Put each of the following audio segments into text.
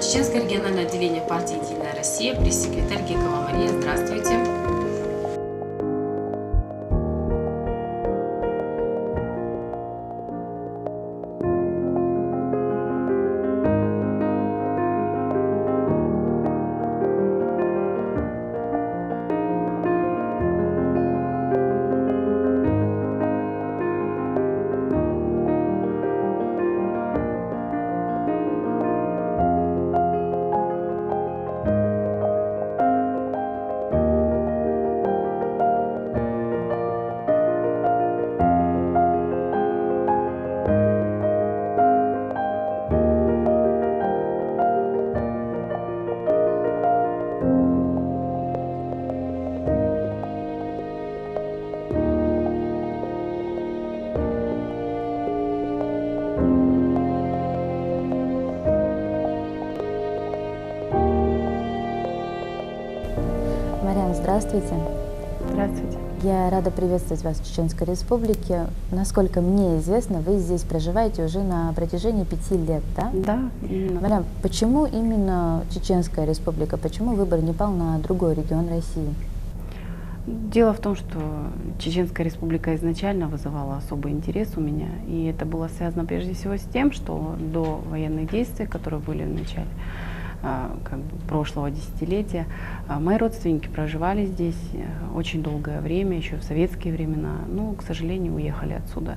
Чеченское региональное отделение партии «Единая Россия», пресс-секретарь Гекова Мария. Здравствуйте. Марьяна, здравствуйте. Здравствуйте. Я рада приветствовать вас в Чеченской Республике. Насколько мне известно, вы здесь проживаете уже на протяжении 5 лет, да? Да, именно. Марьяна, почему именно Чеченская Республика? Почему выбор не пал на другой регион России? Дело в том, что Чеченская Республика изначально вызывала особый интерес у меня, и это было связано прежде всего с тем, что до военных действий, которые были в начале прошлого десятилетия, мои родственники проживали здесь очень долгое время, еще в советские времена, но, к сожалению, уехали отсюда.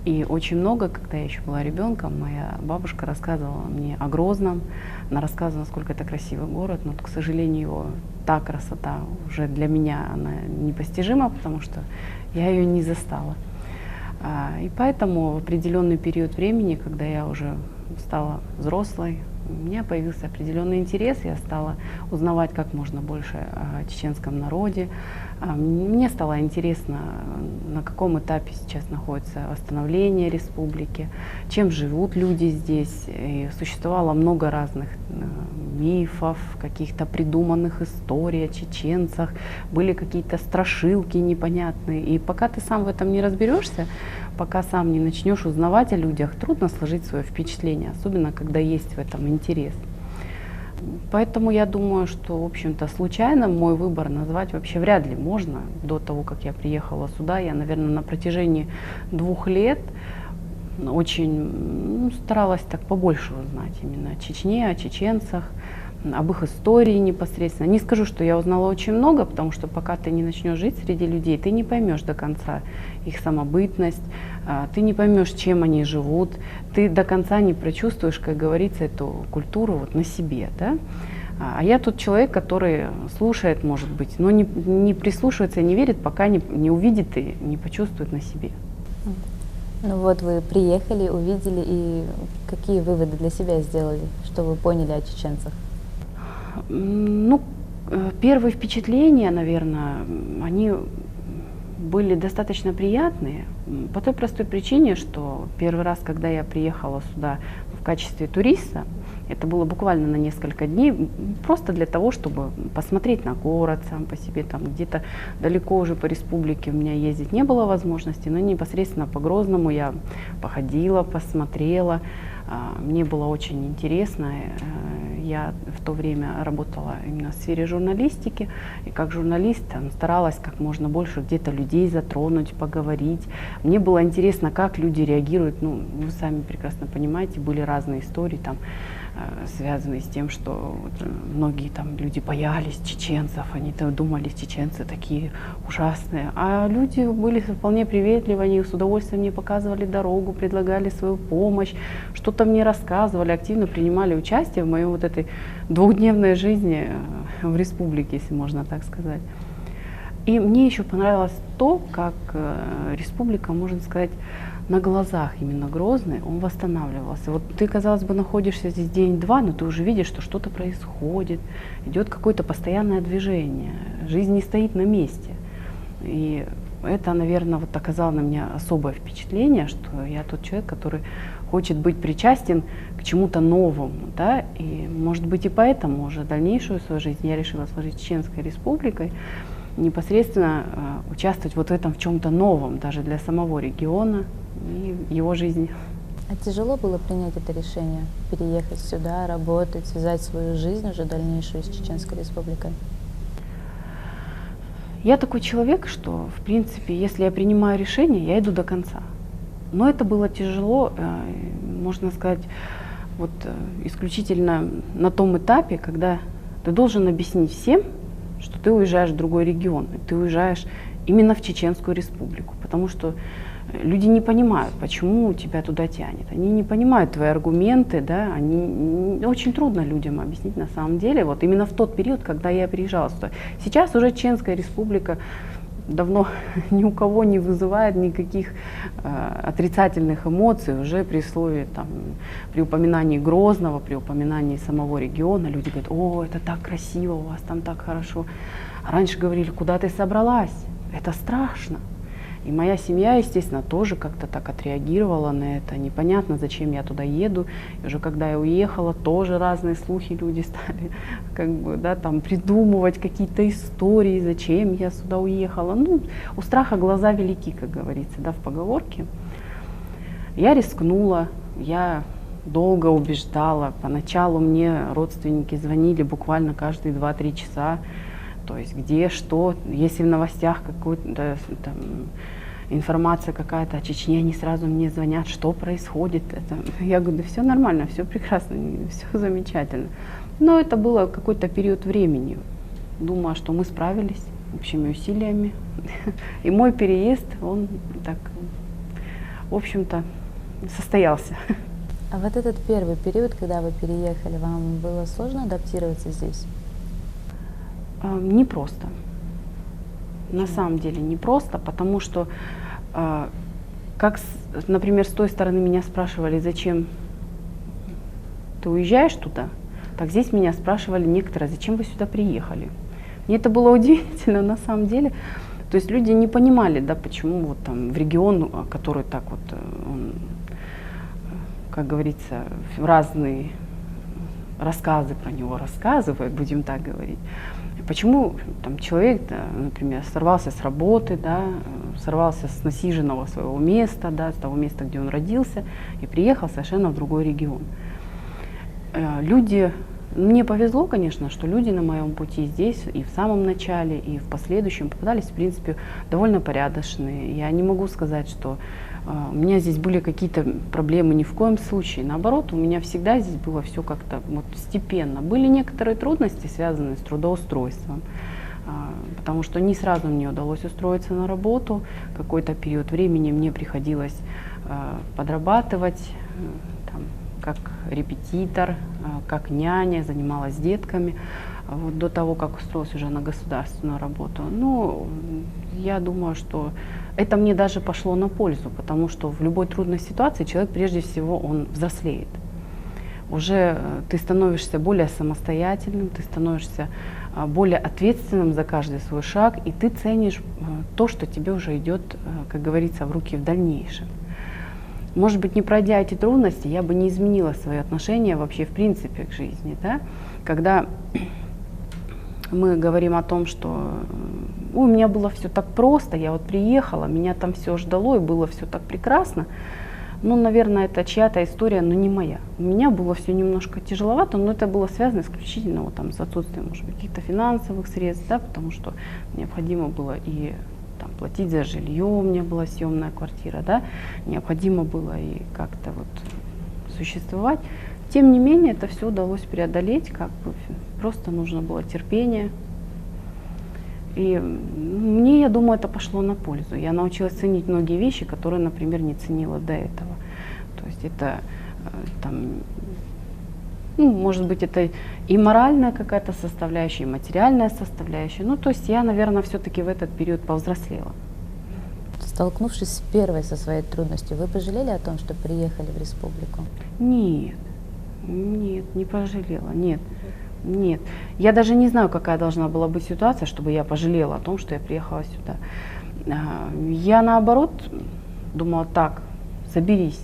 И очень много, когда я еще была ребенком, моя бабушка рассказывала мне о Грозном, она рассказывала, насколько это красивый город, но, к сожалению, его та красота уже для меня она непостижима, потому что я ее не застала. И поэтому в определенный период времени, когда я уже стала взрослой, у меня появился определенный интерес, я стала узнавать как можно больше о чеченском народе. Мне стало интересно, на каком этапе сейчас находится восстановление республики, чем живут люди здесь. И существовало много разных мифов, каких-то придуманных историй о чеченцах, были какие-то страшилки непонятные. И пока ты сам в этом не разберешься, пока сам не начнешь узнавать о людях, трудно сложить свое впечатление, особенно когда есть в этом интерес. Поэтому я думаю, что, в общем-то, случайно мой выбор назвать вообще вряд ли можно. До того, как я приехала сюда, я, наверное, на протяжении 2 лет очень старалась так побольше узнать именно о Чечне, о чеченцах, об их истории непосредственно. Не скажу, что я узнала очень много, потому что пока ты не начнешь жить среди людей, ты не поймешь до конца их самобытность, ты не поймешь, чем они живут, ты до конца не прочувствуешь, как говорится, эту культуру вот на себе, да? А я тот человек, который слушает, может быть, но не прислушивается и не верит, пока не увидит и не почувствует на себе. Ну вот вы приехали, увидели, и какие выводы для себя сделали, что вы поняли о чеченцах? Ну, первые впечатления, наверное, они были достаточно приятные, по той простой причине, что первый раз, когда я приехала сюда в качестве туриста, это было буквально на несколько дней, просто для того, чтобы посмотреть на город сам по себе, там где-то далеко уже по республике у меня ездить не было возможности, но непосредственно по Грозному я походила, посмотрела, мне было очень интересно. Я в то время работала именно в сфере журналистики, и как журналист старалась как можно больше где-то людей затронуть, поговорить. Мне было интересно, как люди реагируют. Ну, вы сами прекрасно понимаете, были разные истории, там, связанные с тем, что многие там люди боялись чеченцев, они там думали, чеченцы такие ужасные. А люди были вполне приветливы, они с удовольствием мне показывали дорогу, предлагали свою помощь, что-то мне рассказывали, активно принимали участие в моей вот этой 2-дневной жизни в республике, если можно так сказать. И мне еще понравилось то, как республика, можно сказать, на глазах именно Грозный, он восстанавливался. Вот ты, казалось бы, находишься здесь день-два, но ты уже видишь, что что-то происходит, идет какое-то постоянное движение, жизнь не стоит на месте. И это, наверное, вот оказало на меня особое впечатление, что я тот человек, который хочет быть причастен к чему-то новому, да, и, может быть, и поэтому уже дальнейшую свою жизнь я решила сложить с Чеченской Республикой, непосредственно участвовать вот в этом в чем-то новом, даже для самого региона и его жизни. А тяжело было принять это решение, переехать сюда, работать, связать свою жизнь уже дальнейшую с Чеченской Республикой? Я такой человек, что, в принципе, если я принимаю решение, я иду до конца. Но это было тяжело, можно сказать, вот исключительно на том этапе, когда ты должен объяснить всем, что ты уезжаешь в другой регион, и ты уезжаешь именно в Чеченскую Республику, потому что люди не понимают, почему тебя туда тянет. Они не понимают твои аргументы, да, очень трудно людям объяснить на самом деле. Вот именно в тот период, когда я приезжала сюда. Сейчас уже Чеченская Республика давно ни у кого не вызывает никаких отрицательных эмоций. Уже при слове, там, при упоминании Грозного, при упоминании самого региона люди говорят: о, это так красиво, у вас там так хорошо. А раньше говорили: куда ты собралась? Это страшно. И моя семья, естественно, тоже как-то так отреагировала на это. Непонятно, зачем я туда еду. И уже когда я уехала, тоже разные слухи люди стали как бы, да, там, придумывать какие-то истории, зачем я сюда уехала. Ну, у страха глаза велики, как говорится, да, в поговорке. Я рискнула, я долго убеждала. Поначалу мне родственники звонили буквально каждые 2-3 часа. То есть где, что, если в новостях какая-то там информация какая-то о Чечне, они сразу мне звонят, что происходит. Я говорю: да все нормально, все прекрасно, все замечательно. Но это было какой-то период времени. Думаю, что мы справились общими усилиями. И мой переезд, он так, в общем-то, состоялся. А вот этот первый период, когда вы переехали, вам было сложно адаптироваться здесь? Непросто. На самом деле непросто, потому что, как, например, с той стороны меня спрашивали, зачем ты уезжаешь туда, так здесь меня спрашивали некоторые: зачем вы сюда приехали. Мне это было удивительно на самом деле. То есть люди не понимали, да, почему вот там в регион, который так вот, он, как говорится, разные рассказы про него рассказывает, будем так говорить. Почему там человек, да, например, сорвался с работы, да, сорвался с насиженного своего места, да, с того места, где он родился, и приехал совершенно в другой регион. Люди, мне повезло, конечно, что люди на моем пути здесь и в самом начале, и в последующем попадались, в принципе, довольно порядочные. Я не могу сказать, что у меня здесь были какие-то проблемы, ни в коем случае. Наоборот, у меня всегда здесь было все как-то вот степенно. Были некоторые трудности, связанные с трудоустройством, потому что не сразу мне удалось устроиться на работу. Какой-то период времени мне приходилось подрабатывать, там, как репетитор, как няня, занималась детками, вот до того, как устроилась уже на государственную работу. Ну, я думаю, что это мне даже пошло на пользу, потому что в любой трудной ситуации человек, прежде всего, он взрослеет. Уже ты становишься более самостоятельным, ты становишься более ответственным за каждый свой шаг, и ты ценишь то, что тебе уже идет, как говорится, в руки в дальнейшем. Может быть, не пройдя эти трудности, я бы не изменила свои отношения вообще в принципе к жизни. Да? Когда мы говорим о том, что у меня было все так просто, я вот приехала, меня там все ждало и было все так прекрасно. Ну, наверное, это чья-то история, но не моя. У меня было все немножко тяжеловато, но это было связано исключительно вот, там, с отсутствием, может быть, каких-то финансовых средств, да, потому что необходимо было и там, платить за жилье, у меня была съемная квартира, да, необходимо было и как-то вот существовать. Тем не менее, это все удалось преодолеть, как бы просто нужно было терпение. И мне, я думаю, это пошло на пользу. Я научилась ценить многие вещи, которые, например, не ценила до этого. То есть это там, ну, может быть, это и моральная какая-то составляющая, и материальная составляющая. Ну, то есть я, наверное, все-таки в этот период повзрослела. Столкнувшись первой со своей трудностью, вы пожалели о том, что приехали в республику? Нет, не пожалела, нет. Нет, я даже не знаю, какая должна была быть ситуация, чтобы я пожалела о том, что я приехала сюда. Я наоборот думала: так, соберись.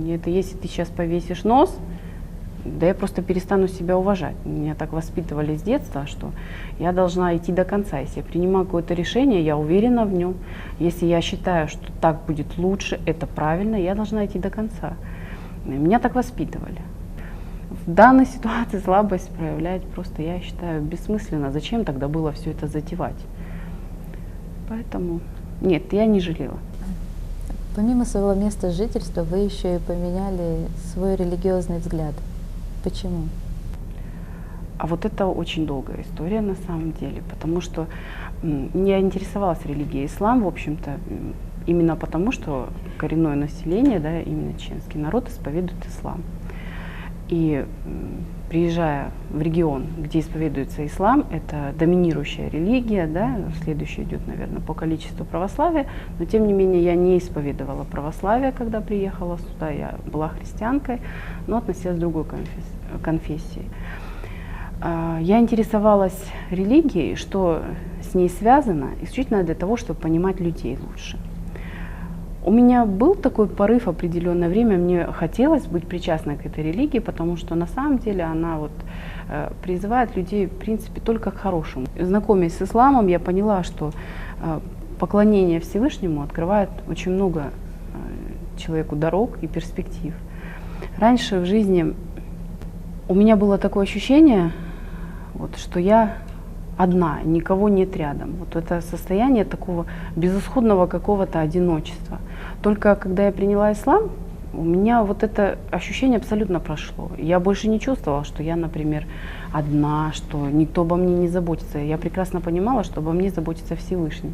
Это если ты сейчас повесишь нос, да я просто перестану себя уважать. Меня так воспитывали с детства, что я должна идти до конца. Если я принимаю какое-то решение, я уверена в нем. Если я считаю, что так будет лучше, это правильно, я должна идти до конца. Меня так воспитывали. В данной ситуации слабость проявлять просто, я считаю, бессмысленно. Зачем тогда было все это затевать? Поэтому нет, я не жалела. Помимо своего места жительства, вы еще и поменяли свой религиозный взгляд. Почему? А вот это очень долгая история на самом деле, потому что я интересовалась религией ислам, в общем-то, именно потому, что коренное население, да, именно чеченский народ исповедует ислам. И приезжая в регион, где исповедуется ислам, это доминирующая религия, да, следующая идет, наверное, по количеству православия, но тем не менее я не исповедовала православие, когда приехала сюда, я была христианкой, но относилась к другой конфессии. Я интересовалась религией, что с ней связано, исключительно для того, чтобы понимать людей лучше. У меня был такой порыв определенное время, мне хотелось быть причастной к этой религии, потому что на самом деле она вот призывает людей, в принципе, только к хорошему. Знакомясь с исламом, я поняла, что поклонение Всевышнему открывает очень много человеку дорог и перспектив. Раньше в жизни у меня было такое ощущение, вот, что я одна, никого нет рядом. Вот это состояние такого безысходного какого-то одиночества. Только когда я приняла ислам, у меня вот это ощущение абсолютно прошло. Я больше не чувствовала, что я, например, одна, что никто обо мне не заботится. Я прекрасно понимала, что обо мне заботится Всевышний.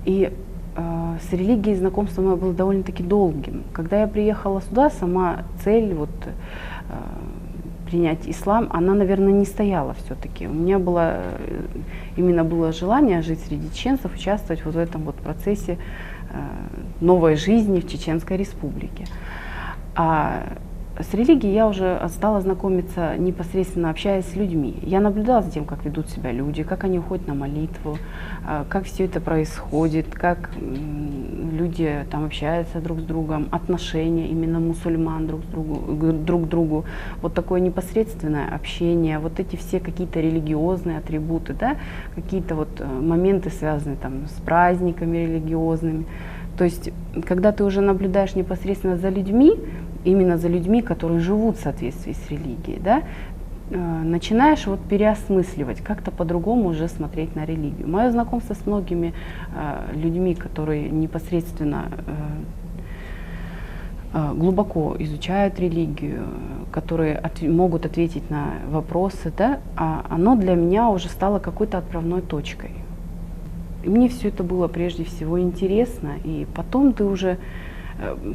И с религией знакомство мое было довольно-таки долгим. Когда я приехала сюда, сама цель вот, принять ислам, она, наверное, не стояла все-таки. У меня было желание жить среди чеченцев, участвовать вот в этом вот процессе новой жизни в Чеченской Республике. А с религией я уже стала знакомиться непосредственно, общаясь с людьми. Я наблюдала за тем, как ведут себя люди, как они уходят на молитву, как все это происходит, как люди там общаются друг с другом, отношения именно мусульман друг к другу. Вот такое непосредственное общение, вот эти все какие-то религиозные атрибуты, да, какие-то вот моменты, связанные там с праздниками религиозными. То есть, когда ты уже наблюдаешь непосредственно за людьми, именно за людьми, которые живут в соответствии с религией, да, начинаешь вот переосмысливать, как-то по-другому уже смотреть на религию. Мое знакомство с многими людьми, которые непосредственно глубоко изучают религию, которые могут ответить на вопросы, да, оно для меня уже стало какой-то отправной точкой. И мне все это было прежде всего интересно, и потом ты уже,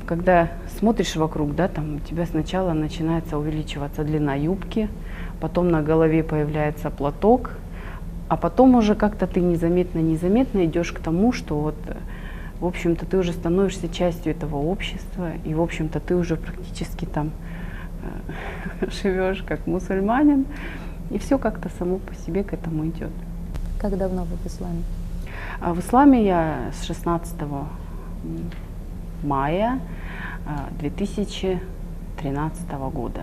когда смотришь вокруг, да, там у тебя сначала начинается увеличиваться длина юбки, потом на голове появляется платок, а потом уже как-то ты незаметно идешь к тому, что вот, в общем-то, ты уже становишься частью этого общества, и, в общем-то, ты уже практически там живешь как мусульманин, и все как-то само по себе к этому идет. Как давно вы в исламе? В исламе я с 16 мая 2013 года.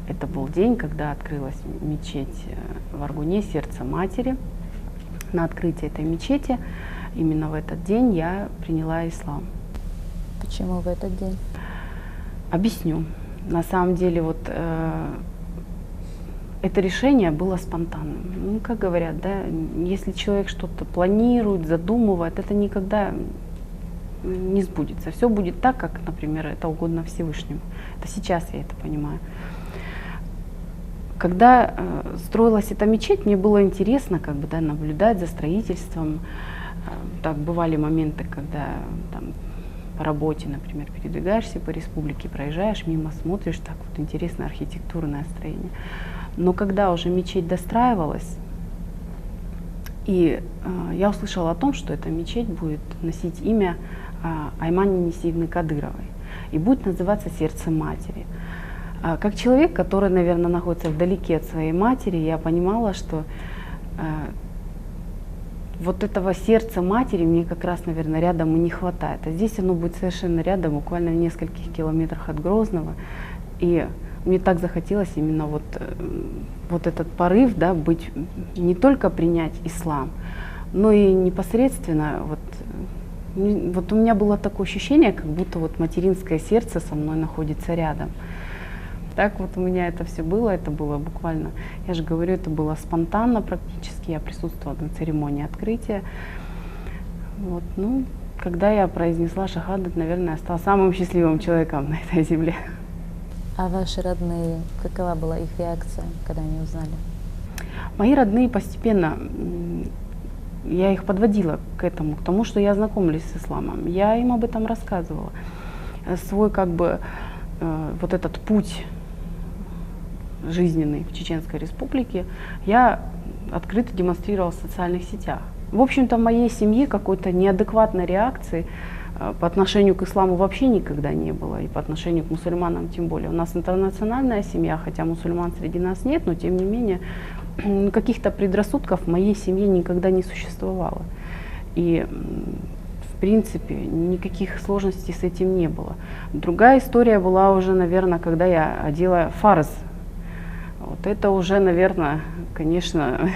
Это был день, когда открылась мечеть в Аргуне, сердце матери. На открытие этой мечети именно в этот день я приняла ислам. Почему в этот день? Объясню. На самом деле вот это решение было спонтанным. Ну, как говорят, да, если человек что-то планирует, задумывает, это никогда не сбудется. Все будет так, как, например, это угодно Всевышнему. Это сейчас я это понимаю. Когда строилась эта мечеть, мне было интересно как бы, да, наблюдать за строительством. Так, бывали моменты, когда там, по работе, например, передвигаешься по республике, проезжаешь мимо, смотришь, так вот интересное архитектурное строение. Но когда уже мечеть достраивалась, и я услышала о том, что эта мечеть будет носить имя Аймани Несиевны Кадыровой и будет называться «Сердце матери». Как человек, который, наверное, находится вдалеке от своей матери, я понимала, что вот этого сердца матери мне как раз, наверное, рядом и не хватает. А здесь оно будет совершенно рядом, буквально в нескольких километрах от Грозного. И мне так захотелось именно вот этот порыв, да, быть, не только принять ислам, но и непосредственно вот у меня было такое ощущение, как будто вот материнское сердце со мной находится рядом. Так вот у меня это все было, это было буквально, я же говорю, это было спонтанно практически, я присутствовала на церемонии открытия. Вот, ну, когда я произнесла шахадат, наверное, я стала самым счастливым человеком на этой земле. А ваши родные, какова была их реакция, когда они узнали? Мои родные постепенно, я их подводила к этому, к тому, что я знакомлюсь с исламом. Я им об этом рассказывала. Свой вот этот путь жизненный в Чеченской Республике я открыто демонстрировала в социальных сетях. В общем-то, в моей семье какой-то неадекватной реакции по отношению к исламу вообще никогда не было, и по отношению к мусульманам тем более. У нас интернациональная семья, хотя мусульман среди нас нет, но тем не менее каких-то предрассудков в моей семье никогда не существовало. И в принципе никаких сложностей с этим не было. Другая история была уже, наверное, когда я одела фарз. Вот это уже, наверное, конечно,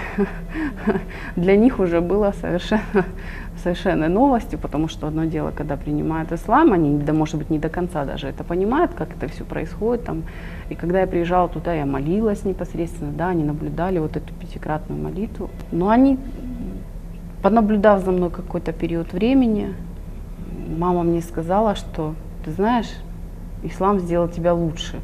для них уже было совершенно новостью, потому что одно дело, когда принимают ислам, они, да, может быть, не до конца даже это понимают, как это все происходит там. И когда я приезжала туда, я молилась непосредственно, да, они наблюдали вот эту пятикратную молитву. Но они, понаблюдав за мной какой-то период времени, мама мне сказала, что, ты знаешь, ислам сделал тебя лучше.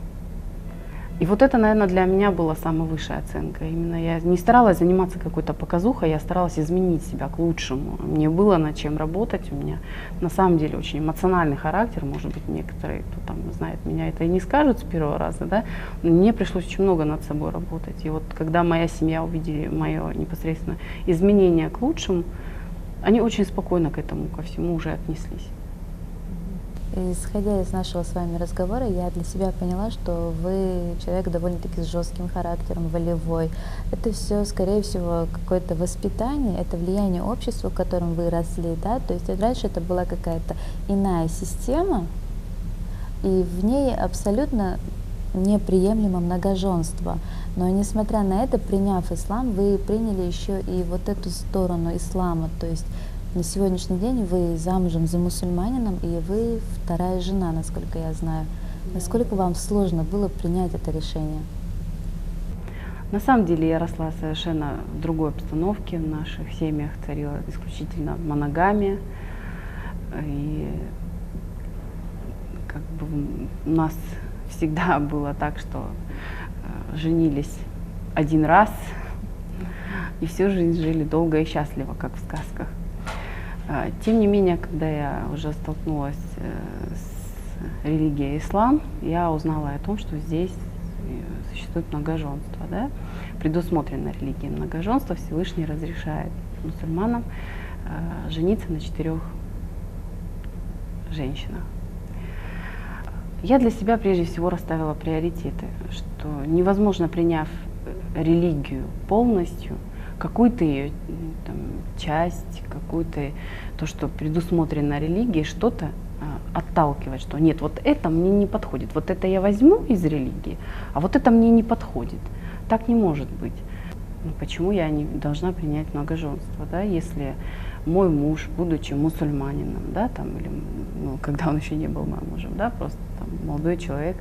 И вот это, наверное, для меня была самая высшая оценка. Именно я не старалась заниматься какой-то показухой, я старалась изменить себя к лучшему. Мне было над чем работать, у меня на самом деле очень эмоциональный характер, может быть, некоторые, кто там знает меня, это и не скажут с первого раза, да, но мне пришлось очень много над собой работать. И вот когда моя семья увидели мое непосредственно изменение к лучшему, они очень спокойно к этому, ко всему уже отнеслись. Исходя из нашего с вами разговора, я для себя поняла, что вы человек довольно-таки с жестким характером, волевой. Это все, скорее всего, какое-то воспитание, это влияние общества, в котором вы росли, да? То есть раньше это была какая-то иная система, и в ней абсолютно неприемлемо многоженство. Но несмотря на это, приняв ислам, вы приняли еще и вот эту сторону ислама, то есть на сегодняшний день вы замужем за мусульманином, и вы вторая жена, насколько я знаю. Насколько вам сложно было принять это решение? На самом деле я росла совершенно в другой обстановке. В наших семьях царила исключительно моногамия. И как бы у нас всегда было так, что женились один раз и всю жизнь жили долго и счастливо, как в сказках. Тем не менее, когда я уже столкнулась с религией ислам, я узнала о том, что здесь существует многоженство. Да? Предусмотрено религией многоженство, Всевышний разрешает мусульманам жениться на 4 женщинах. Я для себя прежде всего расставила приоритеты, что невозможно, приняв религию полностью, какую-то ее часть, какую-то то, что предусмотрено религией, что-то отталкивать, что нет, вот это мне не подходит, вот это я возьму из религии, а вот это мне не подходит. Так не может быть. Почему я не должна принять многоженство, да, если мой муж, будучи мусульманином, да, там, или, когда он еще не был моим мужем, да, просто там, молодой человек,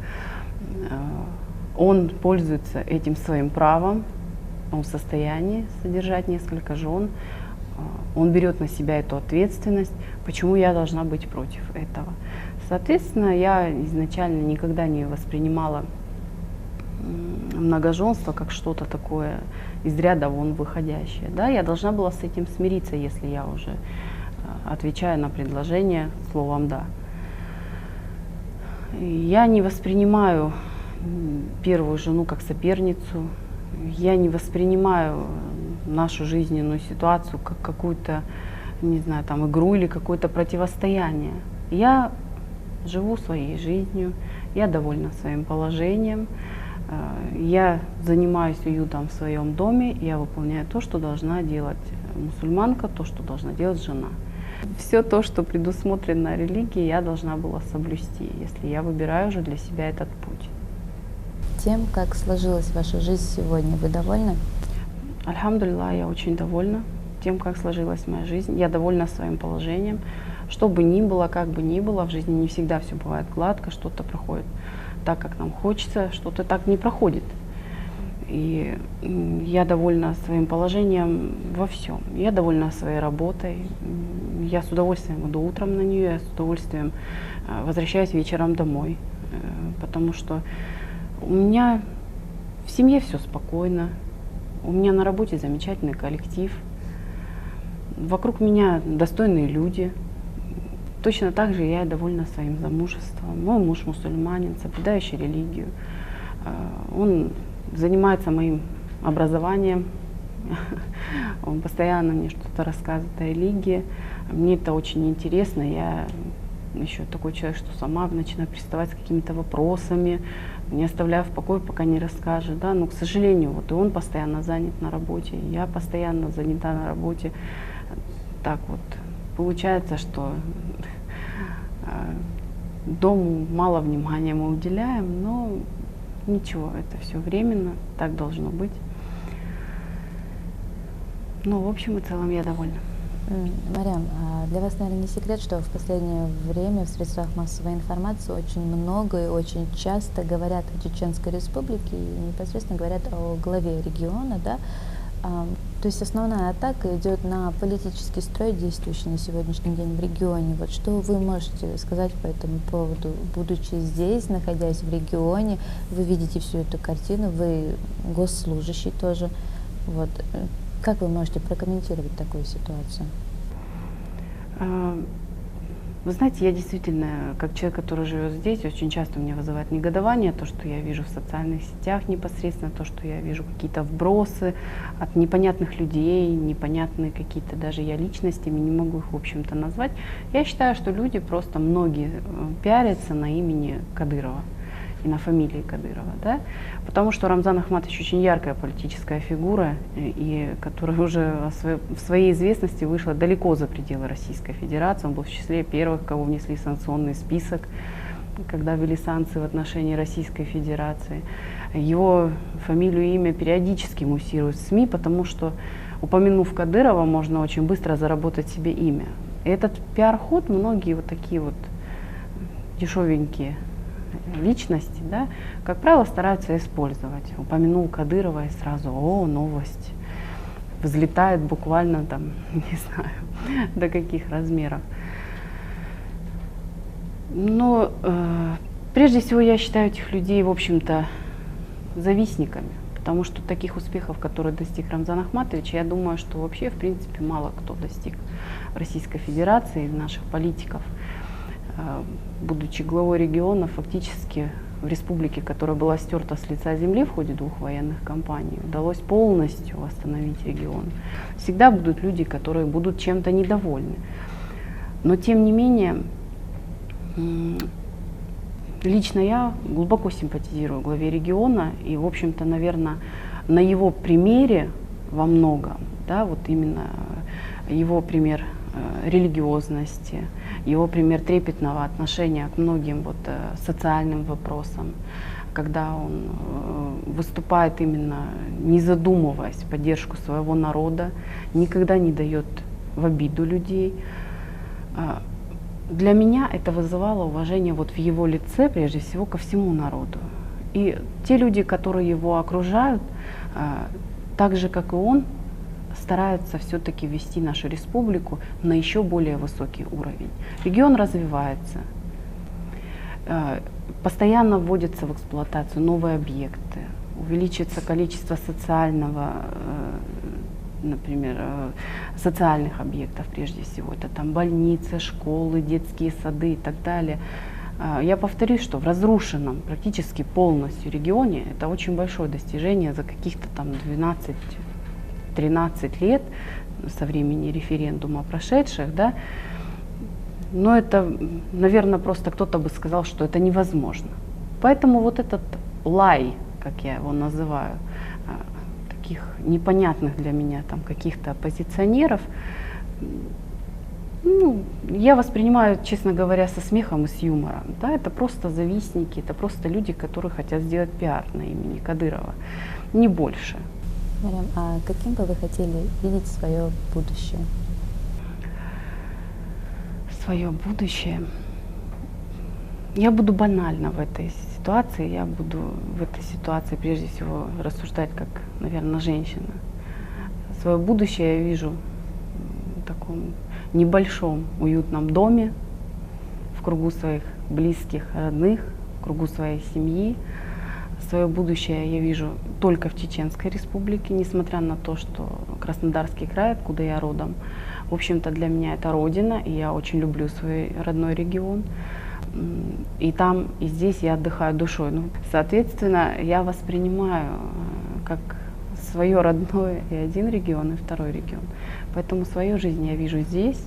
он пользуется этим своим правом, он в состоянии содержать несколько жен, он берет на себя эту ответственность, почему я должна быть против этого? Соответственно, я изначально никогда не воспринимала многоженство как что-то такое из ряда вон выходящее. Да? Я должна была с этим смириться, если я уже отвечаю на предложение словом «да». Я не воспринимаю первую жену как соперницу, я не воспринимаю нашу жизненную ситуацию как какую-то, не знаю, там, игру или какое-то противостояние. Я живу своей жизнью, я довольна своим положением, я занимаюсь уютом в своем доме, я выполняю то, что должна делать мусульманка, то, что должна делать жена. Все то, что предусмотрено религией, я должна была соблюсти, если я выбираю уже для себя этот путь. тем, как сложилась ваша жизнь сегодня. Вы довольны? Альхамдулилlah, я очень довольна тем, как сложилась моя жизнь. Я довольна своим положением. Что бы ни было, как бы ни было, в жизни не всегда все бывает гладко, что-то проходит так, как нам хочется, что-то так не проходит. И я довольна своим положением во всем. Я довольна своей работой. Я с удовольствием иду утром на нее, я с удовольствием возвращаюсь вечером домой. Потому что у меня в семье все спокойно. У меня на работе замечательный коллектив. Вокруг меня достойные люди. Точно так же я и довольна своим замужеством. Мой муж мусульманин, соблюдающий религию. Он занимается моим образованием. Он постоянно мне что-то рассказывает о религии. Мне это очень интересно. Я еще такой человек, что сама начинаю приставать с какими-то вопросами, не оставляю в покое, пока не расскажет. Да? Но, к сожалению, вот и он постоянно занят на работе, и я постоянно занята на работе. Так вот получается, что дому мало внимания мы уделяем, но ничего, это все временно, так должно быть. Ну, в общем и целом, я довольна. Марьям, для вас, наверное, не секрет, что в последнее время в средствах массовой информации очень много и очень часто говорят о Чеченской Республике и непосредственно говорят о главе региона, да? То есть основная атака идет на политический строй, действующий на сегодняшний день в регионе. Вот что вы можете сказать по этому поводу? Будучи здесь, находясь в регионе, вы видите всю эту картину, вы госслужащий тоже. Вот. Как вы можете прокомментировать такую ситуацию? Вы знаете, я действительно, как человек, который живет здесь, очень часто у меня вызывает негодование то, что я вижу в социальных сетях непосредственно, то, что я вижу какие-то вбросы от непонятных людей, непонятные какие-то даже я личностями, не могу их, в общем-то, назвать. Я считаю, что люди просто многие пиарятся на имени Кадырова и на фамилии Кадырова, да? Потому что Рамзан Ахматович очень яркая политическая фигура, и которая уже в своей известности вышла далеко за пределы Российской Федерации. Он был в числе первых, кого внесли в санкционный список, когда ввели санкции в отношении Российской Федерации. Его фамилию и имя периодически муссируют в СМИ, потому что, упомянув Кадырова, можно очень быстро заработать себе имя. И этот пиар-ход многие вот такие вот дешевенькие личности, да, как правило, стараются использовать. Упомянул Кадырова и сразу, новость, взлетает буквально там, не знаю, до каких размеров. Но прежде всего я считаю этих людей, в общем-то, завистниками, потому что таких успехов, которые достиг Рамзан Ахматович, я думаю, что вообще, в принципе, мало кто достиг в Российской Федерации, наших политиков. Будучи главой региона, фактически в республике, которая была стерта с лица земли в ходе 2 военных кампаний, удалось полностью восстановить регион. Всегда будут люди, которые будут чем-то недовольны. Но тем не менее, лично я глубоко симпатизирую главе региона, и, в общем-то, наверное, на его примере во многом, да, вот именно его пример религиозности, его пример трепетного отношения к многим вот социальным вопросам, когда он выступает именно не задумываясь в поддержку своего народа, никогда не дает в обиду людей. Для меня это вызывало уважение вот в его лице, прежде всего, ко всему народу. И те люди, которые его окружают, так же, как и он, стараются все-таки ввести нашу республику на еще более высокий уровень. Регион развивается, постоянно вводятся в эксплуатацию новые объекты, увеличится количество социального, например, социальных объектов прежде всего. Это там больницы, школы, детские сады и так далее. Я повторюсь, что в разрушенном практически полностью регионе это очень большое достижение за каких-то там 12-13 лет со времени референдума прошедших, да, но это, наверное, просто кто-то бы сказал, что это невозможно. Поэтому вот этот лай, как я его называю, таких непонятных для меня там каких-то оппозиционеров, Ну, я воспринимаю, честно говоря, со смехом и с юмором. Да, это просто завистники, это просто люди, которые хотят сделать пиар на имени Кадырова, не больше. Марьям, а каким бы вы хотели видеть свое будущее? Свое будущее. Я буду банально в этой ситуации, я буду в этой ситуации прежде всего рассуждать как, наверное, женщина. Свое будущее я вижу в таком небольшом уютном доме, в кругу своих близких, родных, в кругу своей семьи. Свое будущее я вижу только в Чеченской Республике, несмотря на то, что Краснодарский край, откуда я родом, в общем-то для меня это родина, и я очень люблю свой родной регион. И там, и здесь я отдыхаю душой. Ну, соответственно, я воспринимаю как свое родное и один регион, и второй регион. Поэтому свою жизнь я вижу здесь,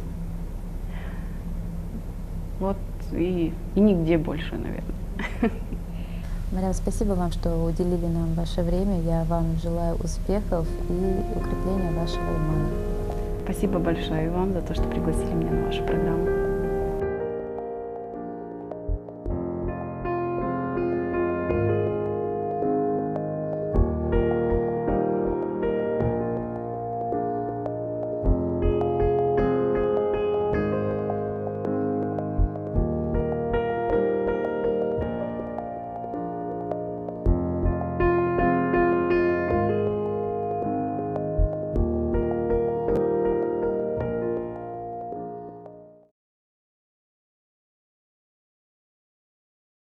вот, и нигде больше, наверное. Марьям, спасибо вам, что уделили нам ваше время. Я вам желаю успехов и укрепления вашего имана. Спасибо большое и вам за то, что пригласили меня на вашу программу.